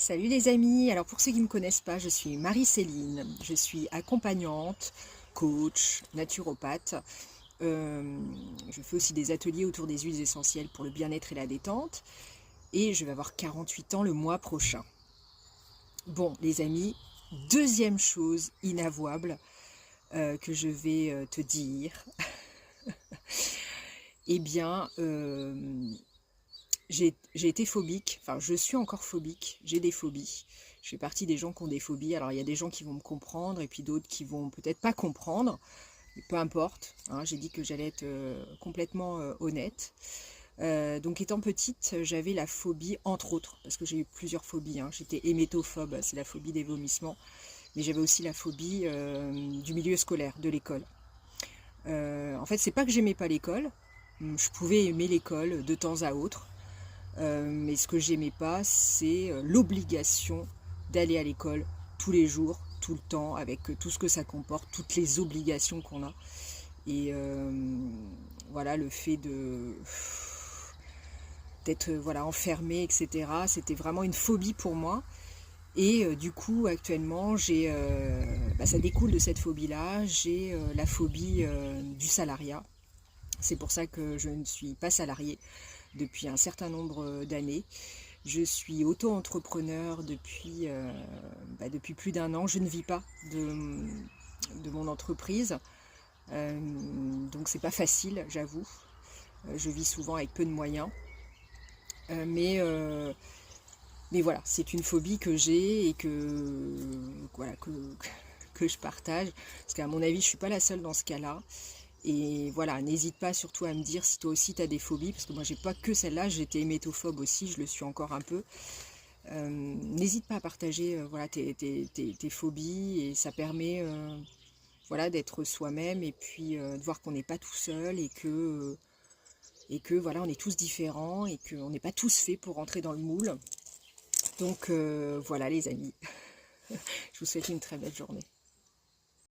Salut les amis, alors pour ceux qui ne me connaissent pas, je suis Marie-Céline, je suis accompagnante, coach, naturopathe. Je fais aussi des ateliers autour des huiles essentielles pour le bien-être et la détente et je vais avoir 48 ans le mois prochain. Bon les amis, deuxième chose inavouable que je vais te dire, eh bien j'ai été phobique, enfin je suis encore phobique, j'ai des phobies. Je fais partie des gens qui ont des phobies. Alors il y a des gens qui vont me comprendre et puis d'autres qui vont peut-être pas comprendre. Mais peu importe, hein, j'ai dit que j'allais être complètement honnête. Donc étant petite, j'avais la phobie, entre autres, parce que j'ai eu plusieurs phobies. Hein. J'étais hémétophobe, c'est la phobie des vomissements. Mais j'avais aussi la phobie du milieu scolaire, de l'école. En fait, c'est pas que j'aimais pas l'école. Je pouvais aimer l'école de temps à autre. Mais ce que j'aimais pas, c'est l'obligation d'aller à l'école tous les jours, tout le temps, avec tout ce que ça comporte, toutes les obligations qu'on a. Et voilà, le fait d'être voilà, enfermé, etc. C'était vraiment une phobie pour moi. Et du coup, actuellement, ça découle de cette phobie-là. J'ai la phobie du salariat. C'est pour ça que je ne suis pas salariée depuis un certain nombre d'années. Je suis auto-entrepreneur depuis plus d'un an. Je ne vis pas de mon entreprise. Donc c'est pas facile, j'avoue. Je vis souvent avec peu de moyens. Euh, mais, euh, mais voilà, c'est une phobie que j'ai et que je partage. Parce qu'à mon avis, je ne suis pas la seule dans ce cas-là. Et voilà, n'hésite pas surtout à me dire si toi aussi tu as des phobies, parce que moi j'ai pas que celle-là, j'étais hémétophobe aussi, je le suis encore un peu. N'hésite pas à partager voilà, tes phobies, et ça permet voilà, d'être soi-même et puis de voir qu'on n'est pas tout seul et que voilà, on est tous différents et qu'on n'est pas tous faits pour rentrer dans le moule. Donc voilà les amis, je vous souhaite une très belle journée.